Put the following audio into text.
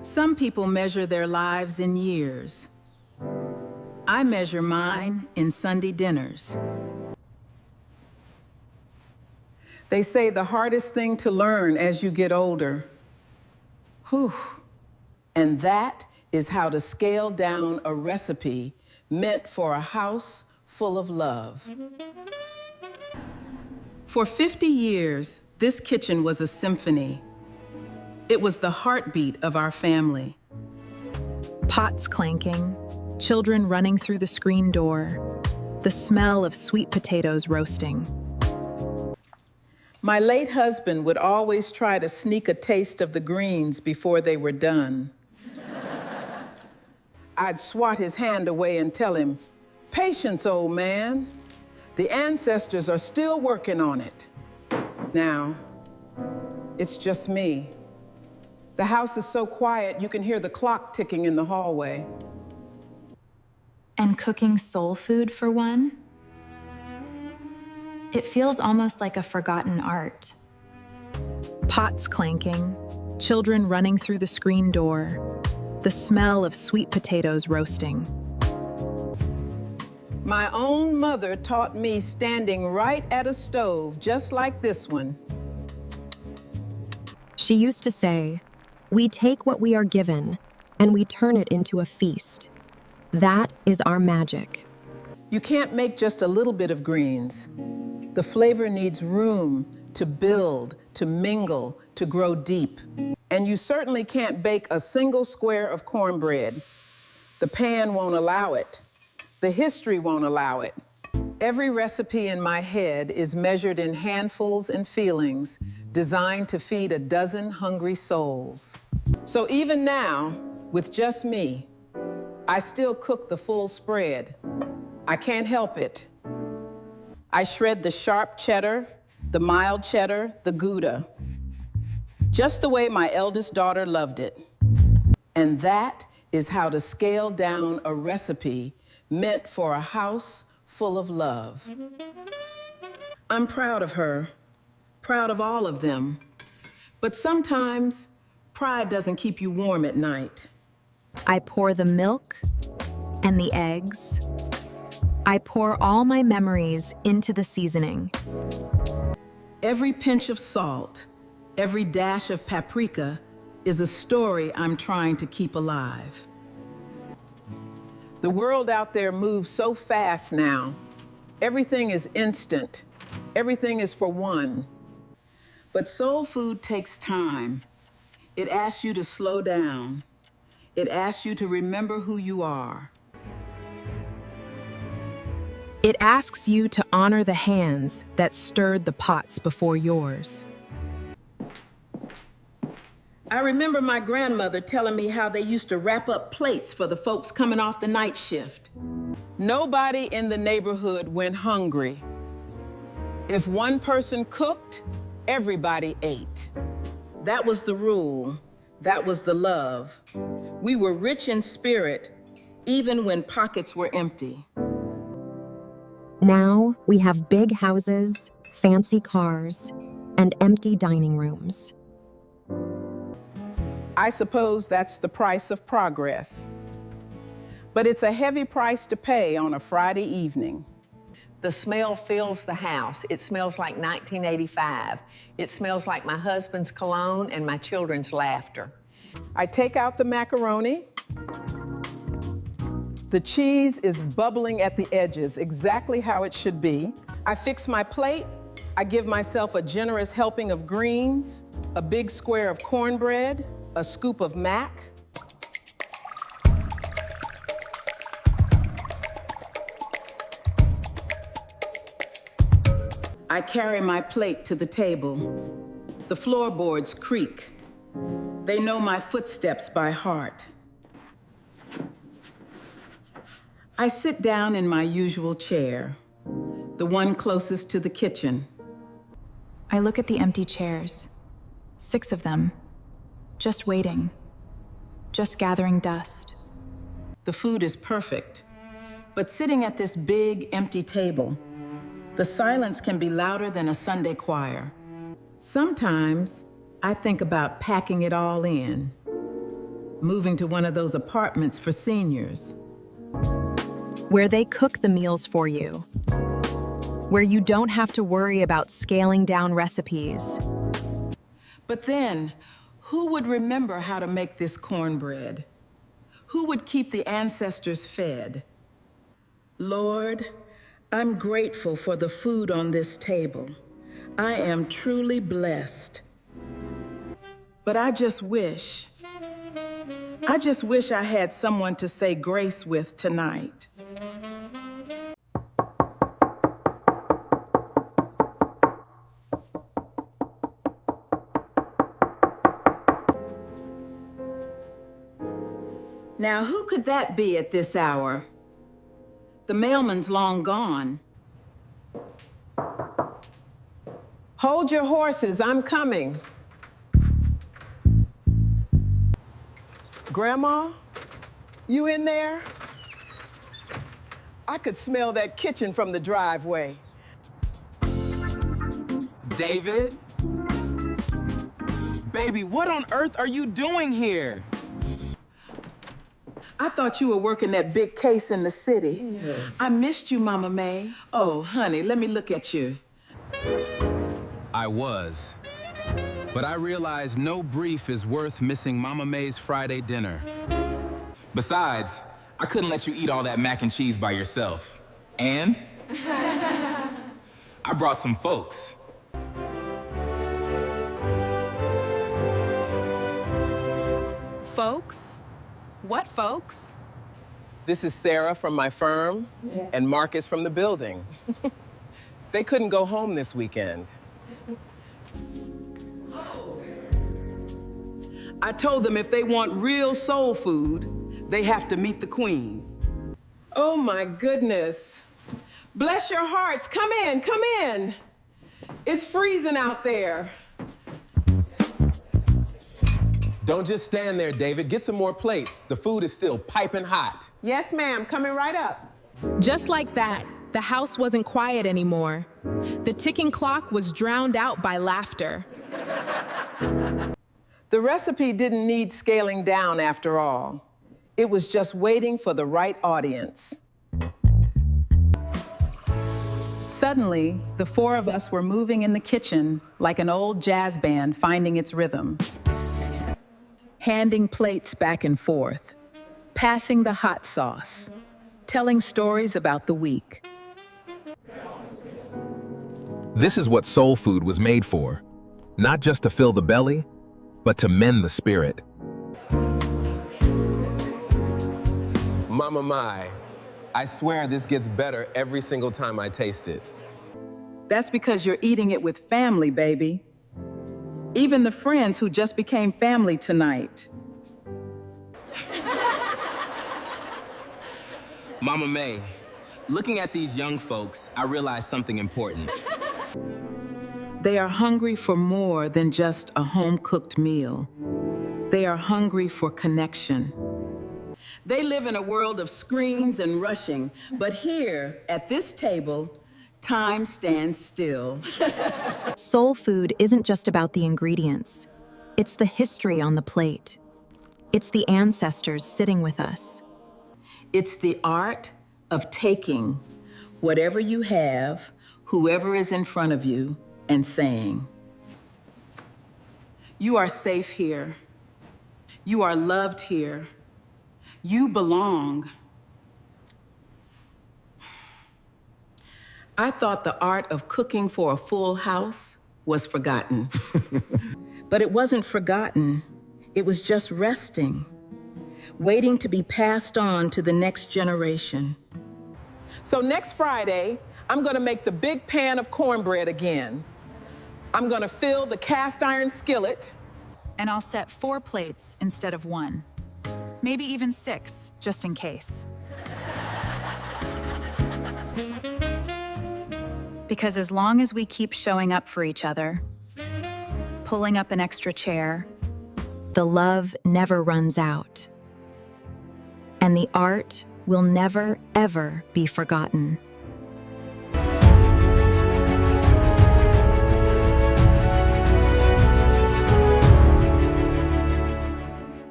Some people measure their lives in years. I measure mine in Sunday dinners. They say the hardest thing to learn as you get older. Whew. And that is how to scale down a recipe meant for a house full of love. For 50 years, this kitchen was a symphony. It was the heartbeat of our family. Pots clanking, children running through the screen door, the smell of sweet potatoes roasting. My late husband would always try to sneak a taste of the greens before they were done. I'd swat his hand away and tell him, "Patience, old man. The ancestors are still working on it." Now, it's just me. The house is so quiet, you can hear the clock ticking in the hallway. And cooking soul food for one? It feels almost like a forgotten art. Pots clanking, children running through the screen door, the smell of sweet potatoes roasting. My own mother taught me standing right at a stove just like this one. She used to say, "We take what we are given and we turn it into a feast. That is our magic." You can't make just a little bit of greens. The flavor needs room to build, to mingle, to grow deep. And you certainly can't bake a single square of cornbread. The pan won't allow it. The history won't allow it. Every recipe in my head is measured in handfuls and feelings, designed to feed a dozen hungry souls. So even now, with just me, I still cook the full spread. I can't help it. I shred the sharp cheddar, the mild cheddar, the Gouda, just the way my eldest daughter loved it. And that is how to scale down a recipe meant for a house full of love. I'm proud of her, proud of all of them. But sometimes, pride doesn't keep you warm at night. I pour the milk and the eggs. I pour all my memories into the seasoning. Every pinch of salt, every dash of paprika is a story I'm trying to keep alive. The world out there moves so fast now. Everything is instant. Everything is for one. But soul food takes time. It asks you to slow down. It asks you to remember who you are. It asks you to honor the hands that stirred the pots before yours. I remember my grandmother telling me how they used to wrap up plates for the folks coming off the night shift. Nobody in the neighborhood went hungry. If one person cooked, everybody ate. That was the rule. That was the love. We were rich in spirit, even when pockets were empty. Now we have big houses, fancy cars, and empty dining rooms. I suppose that's the price of progress. But it's a heavy price to pay on a Friday evening. The smell fills the house. It smells like 1985. It smells like my husband's cologne and my children's laughter. I take out the macaroni. The cheese is bubbling at the edges, exactly how it should be. I fix my plate. I give myself a generous helping of greens, a big square of cornbread, a scoop of mac. I carry my plate to the table. The floorboards creak. They know my footsteps by heart. I sit down in my usual chair, the one closest to the kitchen. I look at the empty chairs, 6 of them, just waiting, just gathering dust. The food is perfect, but sitting at this big, empty table, the silence can be louder than a Sunday choir. Sometimes I think about packing it all in. moving to one of those apartments for seniors. Where they cook the meals for you. Where you don't have to worry about scaling down recipes. But then, who would remember how to make this cornbread? Who would keep the ancestors fed? Lord, I'm grateful for the food on this table. I am truly blessed. But I just wish I had someone to say grace with tonight. Now, who could that be at this hour? The mailman's long gone. Hold your horses, I'm coming. Grandma, you in there? I could smell that kitchen from the driveway. David? Baby, what on earth are you doing here? I thought you were working that big case in the city. Yeah. I missed you, Mama Mae. Oh, honey, let me look at you. I was. But I realized no brief is worth missing Mama Mae's Friday dinner. Besides, I couldn't let you eat all that mac and cheese by yourself. And I brought some folks. Folks? What folks? This is Sarah from my firm and Marcus from the building. They couldn't go home this weekend. I told them if they want real soul food, they have to meet the queen. Oh my goodness. Bless your hearts, come in, come in. It's freezing out there. Don't just stand there, David. Get some more plates. The food is still piping hot. Yes, ma'am, coming right up. Just like that, the house wasn't quiet anymore. The ticking clock was drowned out by laughter. The recipe didn't need scaling down after all. It was just waiting for the right audience. Suddenly, the four of us were moving in the kitchen like an old jazz band finding its rhythm. Handing plates back and forth, passing the hot sauce, telling stories about the week. This is what soul food was made for. Not just to fill the belly, but to mend the spirit. Mama Mae, I swear this gets better every single time I taste it. That's because you're eating it with family, baby. Even the friends who just became family tonight. Mama Mae, looking at these young folks, I realized something important. They are hungry for more than just a home-cooked meal. They are hungry for connection. They live in a world of screens and rushing, but here, at this table, time stands still. Soul food isn't just about the ingredients. It's the history on the plate. It's the ancestors sitting with us. It's the art of taking whatever you have, whoever is in front of you, and saying, "You are safe here. You are loved here. You belong." I thought the art of cooking for a full house was forgotten. But it wasn't forgotten. It was just resting, waiting to be passed on to the next generation. So next Friday, I'm gonna make the big pan of cornbread again. I'm gonna fill the cast iron skillet. And I'll set 4 plates instead of 1. Maybe even 6, just in case. Because as long as we keep showing up for each other, pulling up an extra chair, The love never runs out. And the art will never, ever be forgotten.